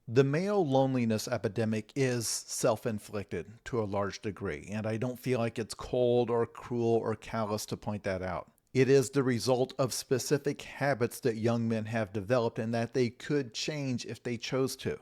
The male loneliness epidemic is self-inflicted to a large degree, and I don't feel like it's cold or cruel or callous to point that out. It is the result of specific habits that young men have developed and that they could change if they chose to.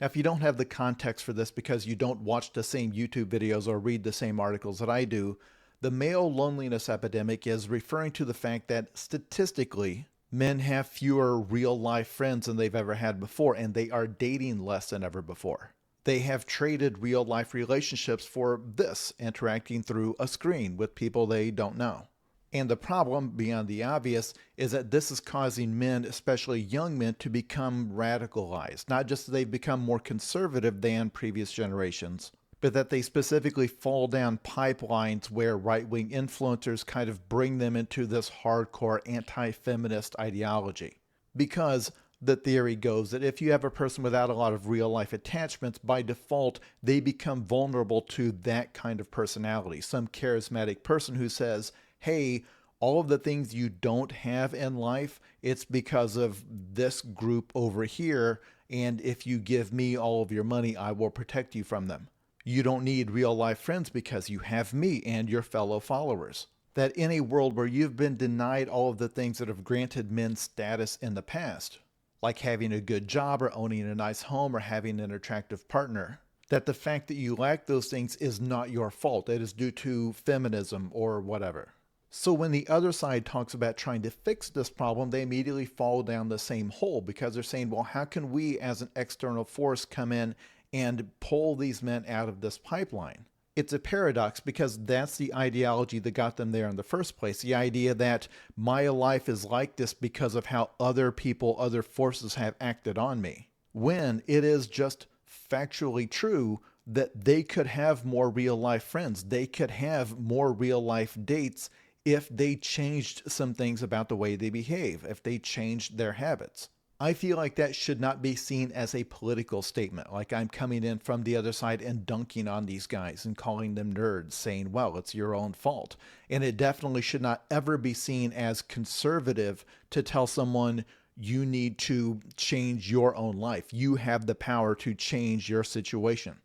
Now, if you don't have the context for this because you don't watch the same YouTube videos or read the same articles that I do, the male loneliness epidemic is referring to the fact that statistically, men have fewer real life friends than they've ever had before, and they are dating less than ever before. They have traded real life relationships for this, interacting through a screen with people they don't know. And the problem, beyond the obvious, is that this is causing men, especially young men, to become radicalized. Not just that they've become more conservative than previous generations, but that they specifically fall down pipelines where right-wing influencers kind of bring them into this hardcore anti-feminist ideology. Because the theory goes that if you have a person without a lot of real-life attachments, by default, they become vulnerable to that kind of personality. Some charismatic person who says, hey, all of the things you don't have in life, it's because of this group over here, and if you give me all of your money, I will protect you from them. You don't need real life friends because you have me and your fellow followers. That in a world where you've been denied all of the things that have granted men status in the past, like having a good job or owning a nice home or having an attractive partner, that the fact that you lack those things is not your fault. It is due to feminism or whatever. So when the other side talks about trying to fix this problem, they immediately fall down the same hole because they're saying, well, how can we as an external force come in and pull these men out of this pipeline? It's a paradox because that's the ideology that got them there in the first place. The idea that my life is like this because of how other people, other forces have acted on me. When it is just factually true that they could have more real life friends. They could have more real life dates if they changed some things about the way they behave, if they changed their habits. I feel like that should not be seen as a political statement, like I'm coming in from the other side and dunking on these guys and calling them nerds, saying, well, it's your own fault. And it definitely should not ever be seen as conservative to tell someone you need to change your own life. You have the power to change your situation.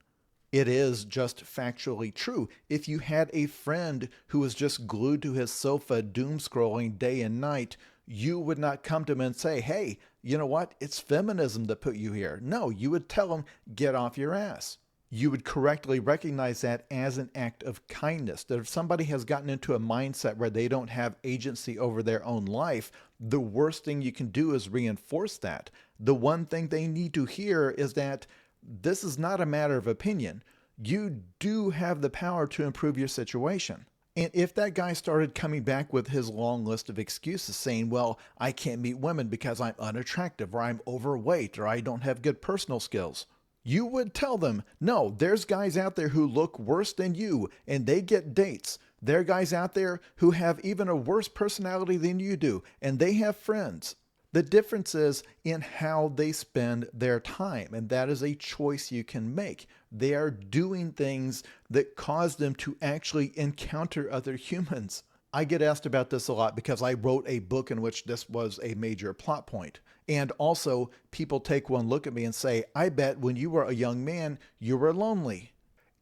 It is just factually true. If you had a friend who was just glued to his sofa doom scrolling day and night, you would not come to him and say, hey, you know what? It's feminism that put you here. No, you would tell him, get off your ass. You would correctly recognize that as an act of kindness. That if somebody has gotten into a mindset where they don't have agency over their own life, the worst thing you can do is reinforce that. The one thing they need to hear is that this is not a matter of opinion. You do have the power to improve your situation. And if that guy started coming back with his long list of excuses saying, well, I can't meet women because I'm unattractive or I'm overweight or I don't have good personal skills, you would tell them, no, there's guys out there who look worse than you and they get dates. There are guys out there who have even a worse personality than you do and they have friends. The difference is in how they spend their time, and that is a choice you can make. They are doing things that cause them to actually encounter other humans. I get asked about this a lot because I wrote a book in which this was a major plot point. And also, people take one look at me and say, I bet when you were a young man, you were lonely.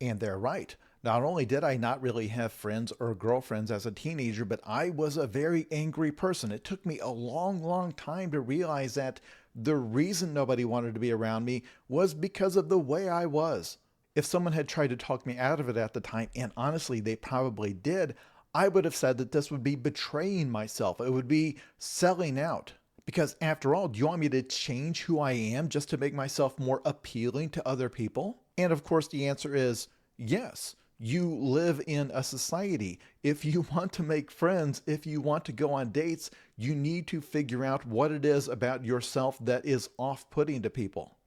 And they're right. Not only did I not really have friends or girlfriends as a teenager, but I was a very angry person. It took me a long, long time to realize that the reason nobody wanted to be around me was because of the way I was. If someone had tried to talk me out of it at the time, and honestly, they probably did, I would have said that this would be betraying myself. It would be selling out. Because after all, do you want me to change who I am just to make myself more appealing to other people? And of course, the answer is yes. You live in a society. If you want to make friends, if you want to go on dates, you need to figure out what it is about yourself that is off-putting to people.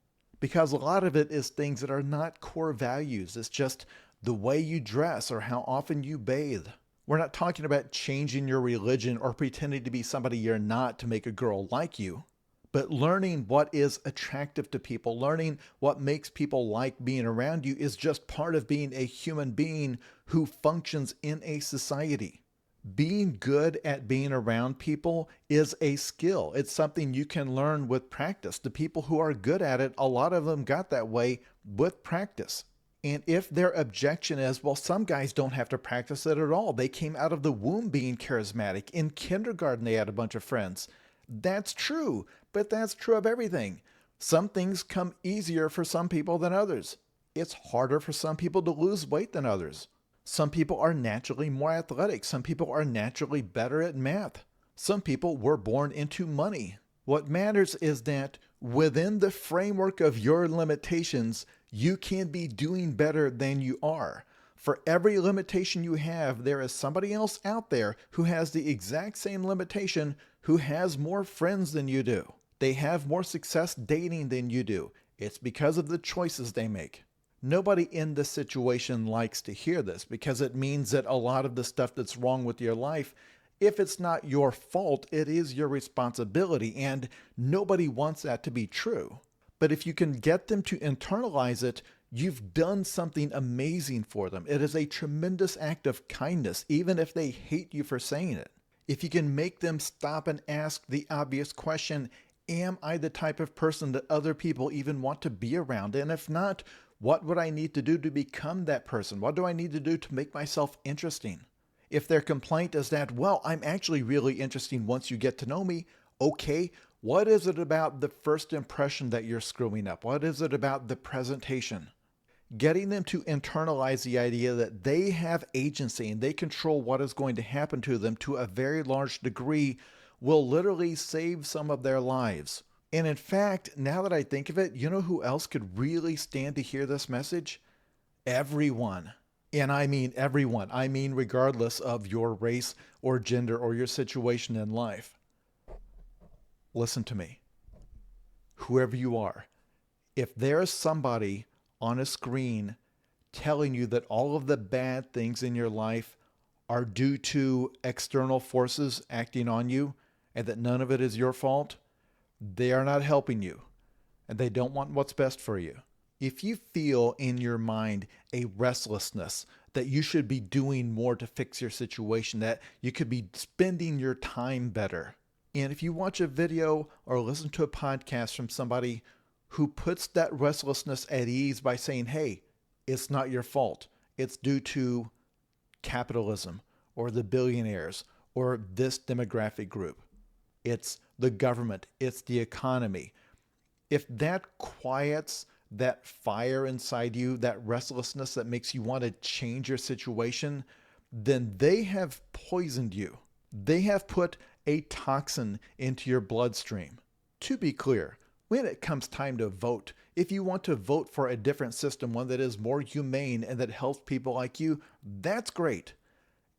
Because a lot of it is things that are not core values. It's just the way you dress or how often you bathe. We're not talking about changing your religion or pretending to be somebody you're not to make a girl like you. But learning what is attractive to people, learning what makes people like being around you is just part of being a human being who functions in a society. Being good at being around people is a skill. It's something you can learn with practice. The people who are good at it, a lot of them got that way with practice. And if their objection is, well, some guys don't have to practice it at all. They came out of the womb being charismatic. In kindergarten, they had a bunch of friends. That's true, but that's true of everything. Some things come easier for some people than others. It's harder for some people to lose weight than others. Some people are naturally more athletic. Some people are naturally better at math. Some people were born into money. What matters is that within the framework of your limitations, you can be doing better than you are. For every limitation you have, there is somebody else out there who has the exact same limitation, who has more friends than you do. They have more success dating than you do. It's because of the choices they make. Nobody in this situation likes to hear this because it means that a lot of the stuff that's wrong with your life, if it's not your fault, it is your responsibility, and nobody wants that to be true. But if you can get them to internalize it, you've done something amazing for them. It is a tremendous act of kindness, even if they hate you for saying it. If you can make them stop and ask the obvious question, am I the type of person that other people even want to be around? And if not, what would I need to do to become that person? What do I need to do to make myself interesting? If their complaint is that, well, I'm actually really interesting once you get to know me, okay, what is it about the first impression that you're screwing up? What is it about the presentation? Getting them to internalize the idea that they have agency and they control what is going to happen to them to a very large degree will literally save some of their lives. And in fact, now that I think of it, you know who else could really stand to hear this message? Everyone. And I mean everyone. I mean regardless of your race or gender or your situation in life. Listen to me. Whoever you are, if there's somebody on a screen telling you that all of the bad things in your life are due to external forces acting on you and that none of it is your fault, they are not helping you, and they don't want what's best for you. If you feel in your mind a restlessness that you should be doing more to fix your situation, that you could be spending your time better, and if you watch a video or listen to a podcast from somebody who puts that restlessness at ease by saying, hey, it's not your fault, it's due to capitalism or the billionaires or this demographic group, it's the government, it's the economy. If that quiets that fire inside you, that restlessness that makes you want to change your situation, then they have poisoned you. They have put a toxin into your bloodstream. To be clear, when it comes time to vote, if you want to vote for a different system, one that is more humane and that helps people like you, that's great.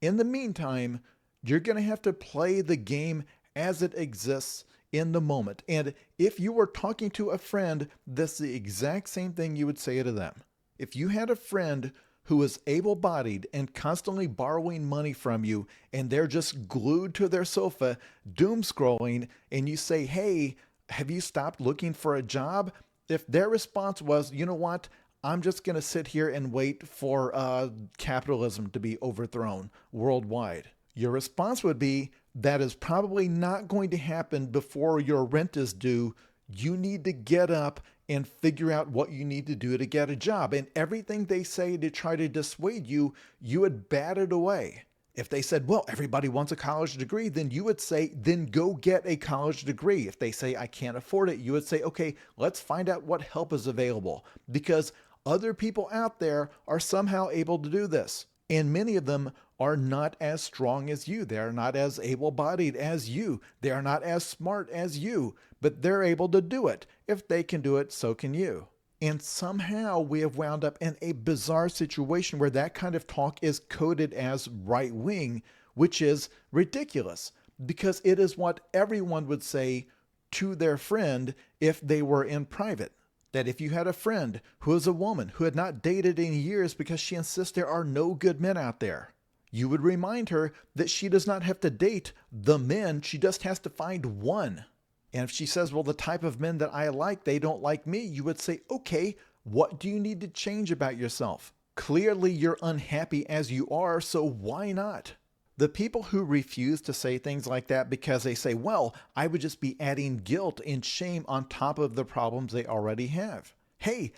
In the meantime, you're going to have to play the game as it exists in the moment. And if you were talking to a friend, that's the exact same thing you would say to them. If you had a friend who is able-bodied and constantly borrowing money from you, and they're just glued to their sofa, doom scrolling, and you say, hey, have you stopped looking for a job? If their response was, you know what, I'm just going to sit here and wait for capitalism to be overthrown worldwide, your response would be, that is probably not going to happen before your rent is due. You need to get up and figure out what you need to do to get a job. And everything they say to try to dissuade you, you would bat it away. If they said, well, everybody wants a college degree, then you would say, then go get a college degree. If they say, I can't afford it, you would say, okay, let's find out what help is available, because other people out there are somehow able to do this. And many of them are not as strong as you. They are not as able-bodied as you. They are not as smart as you, but they're able to do it. If they can do it, so can you. And somehow we have wound up in a bizarre situation where that kind of talk is coded as right-wing, which is ridiculous, because it is what everyone would say to their friend if they were in private. That if you had a friend who is a woman who had not dated in years because she insists there are no good men out there, you would remind her that she does not have to date the men, she just has to find one. And if she says, well, the type of men that I like, they don't like me, you would say, okay, what do you need to change about yourself? Clearly you're unhappy as you are, so why not? The people who refuse to say things like that because they say, well, I would just be adding guilt and shame on top of the problems they already have. Hey,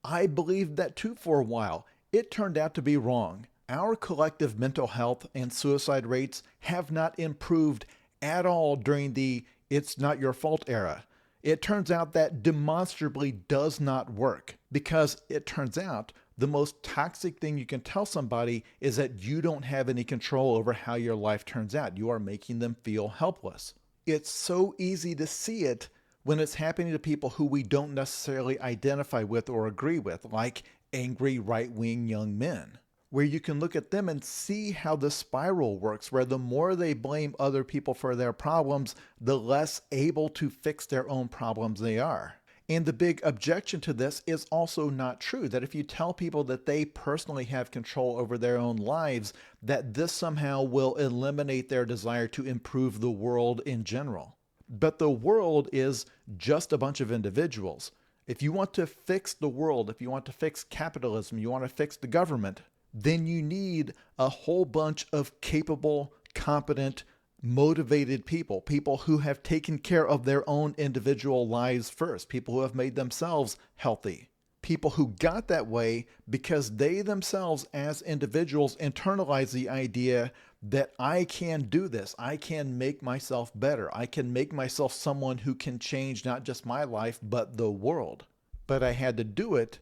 I believed that too for a while. It turned out to be wrong. Our collective mental health and suicide rates have not improved at all during the it's not your fault era. It turns out that demonstrably does not work because it turns out the most toxic thing you can tell somebody is that you don't have any control over how your life turns out. You are making them feel helpless. It's so easy to see it when it's happening to people who we don't necessarily identify with or agree with, like angry right-wing young men, where you can look at them and see how the spiral works, where the more they blame other people for their problems, the less able to fix their own problems they are. And the big objection to this is also not true, that if you tell people that they personally have control over their own lives, that this somehow will eliminate their desire to improve the world in general. But the world is just a bunch of individuals. If you want to fix the world, if you want to fix capitalism, you want to fix the government, then you need a whole bunch of capable, competent, motivated people, people who have taken care of their own individual lives first, people who have made themselves healthy, people who got that way because they themselves as individuals internalize the idea that I can do this, I can make myself better, I can make myself someone who can change not just my life, but the world. But I had to do it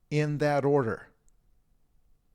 in that order.